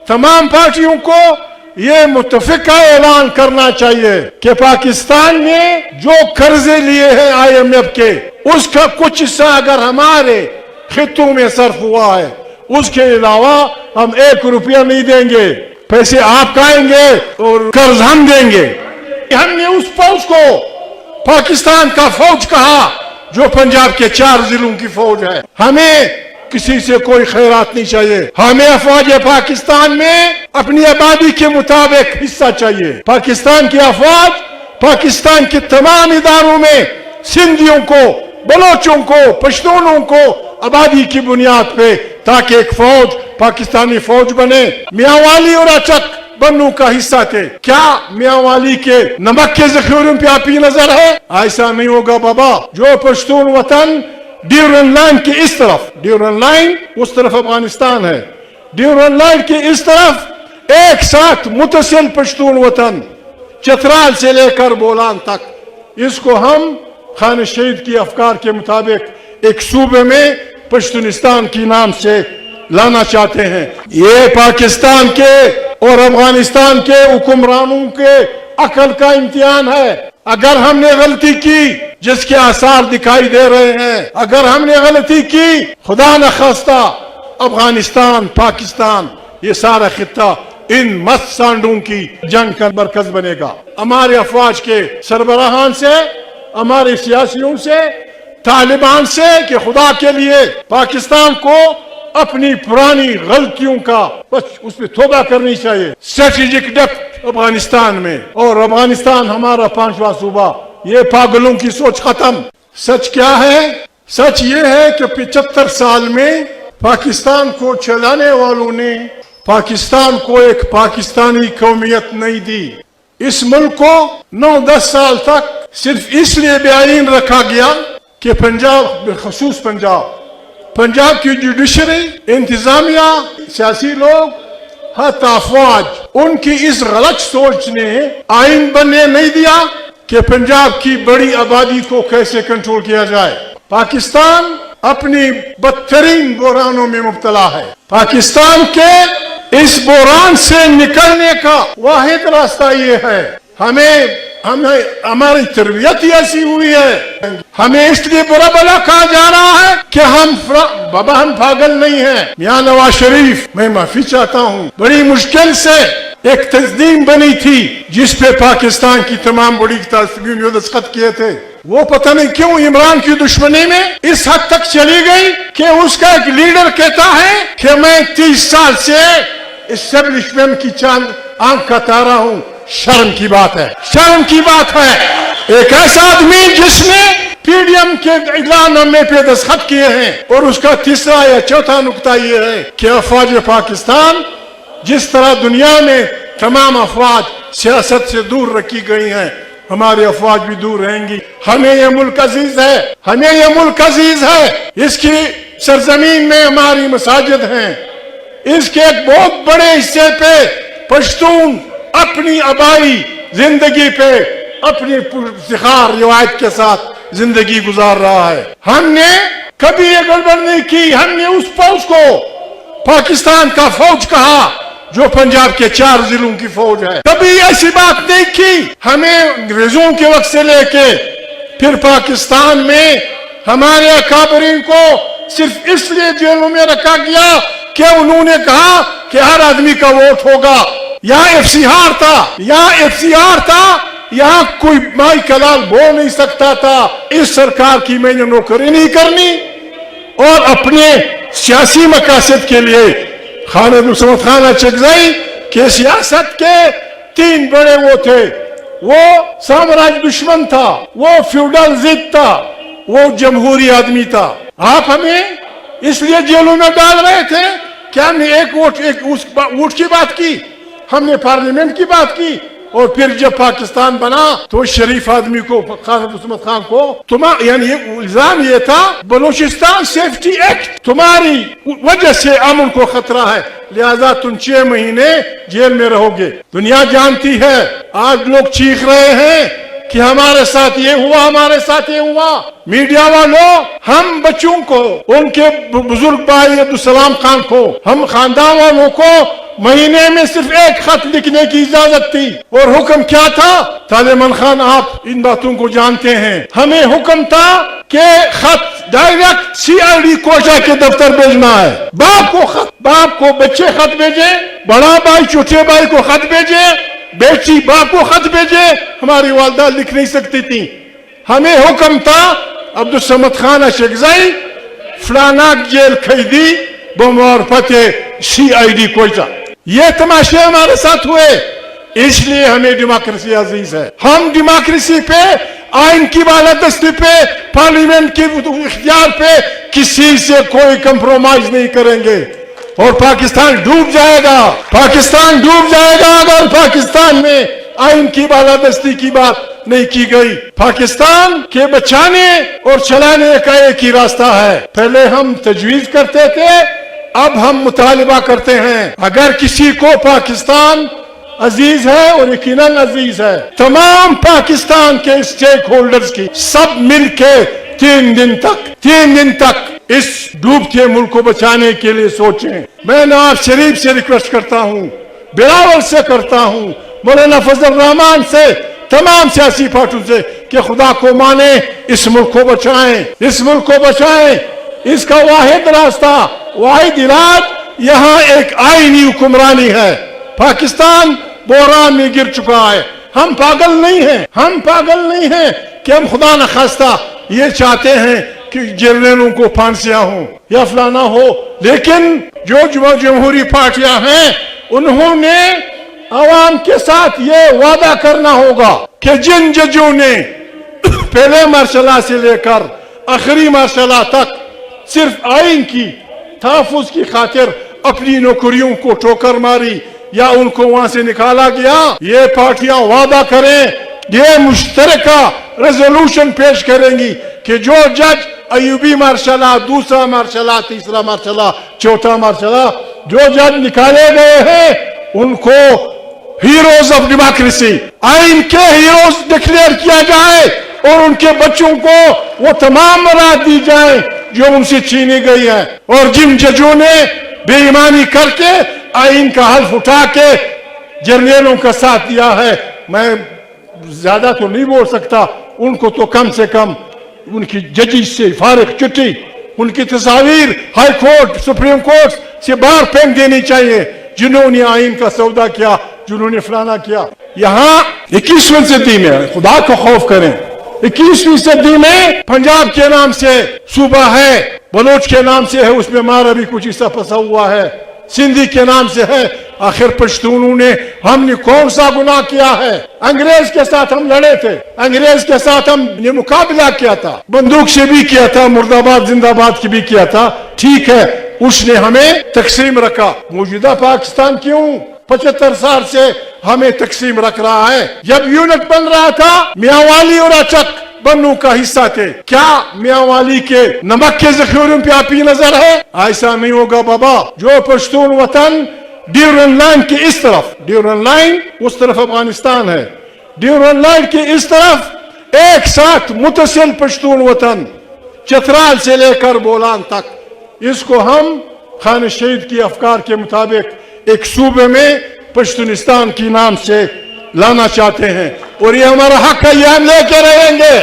तमाम पार्टियों को ये मुत्तफिका ऐलान करना चाहिए कि पाकिस्तान ने जो कर्जे लिए हैं IMF के, उसका कुछ हिस्सा अगर हमारे खित्तों में सर्फ हुआ है, उसके अलावा हम 1 रुपया नहीं देंगे। पैसे आप खाएंगे और कर्ज हम देंगे। हमने उस फौज को पाकिस्तान का फौज कहा जो पंजाब के 4 जिलों की फौज है। हमें किसी से कोई खैरात नहीं चाहिए। हमें अफवाज पाकिस्तान में अपनी आबादी के मुताबिक हिस्सा चाहिए। पाकिस्तान की अफवाज पाकिस्तान के तमाम इदारों में सिंधियों को, बलोचों को, पश्तूनों को आबादी की बुनियाद पे, ताकि एक फौज पाकिस्तानी फौज बने। मियांवाली और अचक बन्नू का हिस्सा थे। क्या मियांवाली के नमक के जखीरों पे आपकी नजर है? ऐसा नहीं होगा बाबा। जो पश्तून वतन ड्यूरन लाइन के इस तरफ, ड्यूरन लाइन उस तरफ अफगानिस्तान है, ड्यूरन लाइन के इस तरफ एक साथ मुतसिल पश्तून वतन चतराल से लेकर बोलान तक, इसको हम खान शहीद की अफकार के मुताबिक एक सूबे में पश्तूनिस्तान की नाम से लाना चाहते हैं। ये पाकिस्तान के और अफगानिस्तान के हुक्मरानों के अकल का इम्तिहान है। अगर हमने गलती की, जिसके आसार दिखाई दे रहे हैं, अगर हमने गलती की, खुदा न खास्ता अफगानिस्तान, पाकिस्तान, ये सारा खित्ता इन मस्त सांडों की जंग का मरकज बनेगा। हमारे अफवाज के सरबराहान से, हमारे सियासियों से, तालिबान से कि खुदा के लिए पाकिस्तान को अपनी पुरानी गलतियों का बस उस पर तौबा करनी चाहिए। स्ट्रेटेजिक डेप्थ अफगानिस्तान में, और अफगानिस्तान हमारा 5वां सूबा। ये पागलों की सोच खत्म। सच क्या है? सच ये है कि 75 साल में पाकिस्तान को चलाने वालों ने पाकिस्तान को एक पाकिस्तानी कौमियत नहीं दी। इस मुल्क को 9-10 साल तक सिर्फ इसलिए बेआईन रखा गया कि पंजाब, बिलखसूस पंजाब की जुडिशरी, इंतजामिया, सियासी लोग, हत्ता अफवाज, उनकी इस गलत सोच ने आइन बनने नहीं दिया कि पंजाब की बड़ी आबादी को कैसे कंट्रोल किया जाए। पाकिस्तान अपनी बदतरीन बुरानों में मुब्तला है। पाकिस्तान के इस बुरान से निकलने का वाहिद रास्ता ये है। हमारी तरबियत ही ऐसी हुई है। हमें इसलिए बुरा भला कहा जा रहा है कि हम पागल नहीं हैं। मियां नवाज शरीफ, मैं माफी चाहता हूँ, बड़ी मुश्किल से एक तंजीम बनी थी जिस पे पाकिस्तान की तमाम बड़ी तस्वीरें दस्तखत किए थे। वो पता नहीं क्यों इमरान की दुश्मनी में इस हद तक चली गई कि उसका एक लीडर कहता है कि मैं 30 साल से एस्टेब्लिशमेंट की चांद आंख का तारा हूँ। शर्म की बात है, शर्म की बात है। एक ऐसा आदमी जिसने PDM के इलानामे पे दस्तखत किए हैं, और उसका तीसरा या चौथा नुकता ये है कि अफवाज पाकिस्तान जिस तरह दुनिया में तमाम अफवाज सियासत से दूर रखी गई हैं, हमारे अफवाज भी दूर रहेंगी। हमें यह मुल्क अजीज है, हमें यह मुल्क अजीज है। इसकी सरजमीन में हमारी मसाजिद हैं। इसके एक बहुत बड़े हिस्से पे पश्तून अपनी आबाई जिंदगी पे अपनी पुरस्कार रिवायत के साथ जिंदगी गुजार रहा है। हमने कभी ये गड़बड़ नहीं की। हमने उस फौज को पाकिस्तान का फौज कहा जो पंजाब के 4 जिलों की फौज है। कभी ऐसी बात नहीं की। हमें अंग्रेजों के वक्त से लेके फिर पाकिस्तान में हमारे अकाबरीन को सिर्फ इसलिए जेलों में रखा गया कि उन्होंने कहा कि हर आदमी का वोट होगा। यहाँ FCR था, यहाँ कोई माई कलाल बोल नहीं सकता था। इस सरकार की मैंने नौकरी नहीं करनी, और अपने सियासी मकासद के लिए खालिद मुस्तफा खान चकज़ई के सियासत के 3 बड़े वो थे। वो साम्राज्य दुश्मन था, वो फ्यूडल जिद था, वो जमहूरी आदमी था। आप हमें इसलिए जेलों में डाल रहे थे कि हमने एक वोट की बात की, हमने पार्लियामेंट की बात की, और फिर जब पाकिस्तान बना तो शरीफ आदमी को, खालिद मुस्तफा खान को, यानी इल्जाम ये था बलूचिस्तान सेफ्टी एक्ट तुम्हारी वजह से अमन को खतरा है, लिहाजा तुम 6 महीने जेल में रहोगे। दुनिया जानती है। आज लोग चीख रहे हैं कि हमारे साथ ये हुआ, हमारे साथ ये हुआ। मीडिया वालों, हम बच्चों को, उनके बुजुर्ग भाई अब्दुल सलाम खान को, हम खानदान वालों को महीने में सिर्फ एक खत लिखने की इजाजत थी, और हुक्म क्या था? तालिबान खान, आप इन बातों को जानते हैं, हमें हुक्म था कि खत डायरेक्ट CID कोटा के दफ्तर भेजना है। बाप को खत, बाप को बच्चे खत भेजे, बड़ा भाई छोटे भाई को खत भेजे, बेटी बाप को खत भेजे। हमारी वालदा लिख नहीं सकती थी। हमें हुक्म था अब्दुल समद खान अशरगज़ई फलाना जेल खरीदी बमारफत CID कोयटा। ये तमाशे हमारे साथ हुए, इसलिए हमें डेमोक्रेसी अजीज है। हम डेमोक्रेसी पे, आइन की बालादस्ती पे, पार्लियामेंट की इख्तियार पे किसी से कोई कंप्रोमाइज नहीं करेंगे, और पाकिस्तान डूब जाएगा। पाकिस्तान डूब जाएगा अगर पाकिस्तान में आइन की बालादस्ती की बात नहीं की गई। पाकिस्तान के बचाने और चलाने का एक ही रास्ता है। पहले हम तजवीज करते थे, अब हम मुतालिबा करते हैं। अगर किसी को पाकिस्तान अजीज है, और यकीनन अजीज है, तमाम पाकिस्तान के स्टेक होल्डर्स की सब मिलके 3 दिन तक इस डूबते मुल्क को बचाने के लिए सोचें। मैं नवाज शरीफ से रिक्वेस्ट करता हूँ, बिलावल से करता हूँ, मौलाना फजल रहमान से, तमाम सियासी पार्टियों से कि खुदा को माने, इस मुल्क को बचाएं, इस मुल्क को बचाएं। इसका वाहिद रास्ता, वाहिद इलाज यहाँ एक आईनी हुक्मरानी है। पाकिस्तान बोरान में गिर चुका है। हम पागल नहीं हैं, हम पागल नहीं हैं कि हम खुदा न खास्ता ये चाहते हैं कि जर्नलों को फांसियां हो या फलाना हो, लेकिन जो जमहूरी पार्टियां हैं उन्होंने आवाम के साथ ये वादा करना होगा कि जिन जजों ने पहले मरसला से लेकर आखिरी मरसला तक सिर्फ आइन की तहफ़्फ़ुज़ की खातिर अपनी नौकरियों को ठोकर मारी या उनको वहां से निकाला गया, ये पार्टियां वादा करें, ये मुश्तरका रेजोल्यूशन पेश करेंगी कि जो जज अयूबी मरसला, दूसरा मरसला, तीसरा मरसला, चौथा मरसला, जो जज निकाले गए हैं उनको हीरोज ऑफ डेमोक्रेसी, आइन के हीरोज डिक्लेयर किया जाए, और उनके बच्चों को वो तमाम मराद दी जाए जो उनसे छीनी गई है। और जिन जजों ने बेईमानी करके आइन का हल्फ उठा के जर्नलों का साथ दिया है, मैं ज्यादा तो नहीं बोल सकता, उनको तो कम से कम उनकी जजी से फारिग चिट्ठी, उनकी तस्वीर हाई कोर्ट, सुप्रीम कोर्ट से बाहर फेंक देनी चाहिए, जिन्होंने आइन का सौदा किया, जिन्होंने फलाना किया। यहाँ 21वीं सदी में खुदा का खौफ करें, 21वीं सदी में पंजाब के नाम से सूबा है, बलोच के नाम से है, उसमें मारा भी कुछ हिस्सा फंसा हुआ है, सिंधी के नाम से है। आखिर पश्तूनों ने, हमने कौन सा गुनाह किया है? अंग्रेज के साथ हम लड़े थे, अंग्रेज के साथ हमने मुकाबला किया था, बंदूक से भी किया था, मुर्दाबाद जिंदाबाद की भी किया था, ठीक है, उसने हमें तकसीम रखा। मौजूदा पाकिस्तान क्यों 75 साल से हमें तकसीम रख रहा है? जब यूनिट बन रहा था, मियांवाली और अचक बन्नू का हिस्सा थे। क्या मियांवाली के नमक के जखीरों पे आपकी नजर है? ऐसा नहीं होगा बाबा। जो पश्तून वतन ड्यूरन लाइन के इस तरफ, ड्यूरन लाइन उस तरफ अफगानिस्तान है, ड्यूरन लाइन के इस तरफ एक साथ मुतसिल पश्तून वतन, चतराल से लेकर बोलान तक, इसको हम खान शहीद की अफकार के मुताबिक एक सूबे में पश्तूनिस्तान के नाम से लाना चाहते हैं, और ये हमारा हक है, ये हम लेके रहेंगे।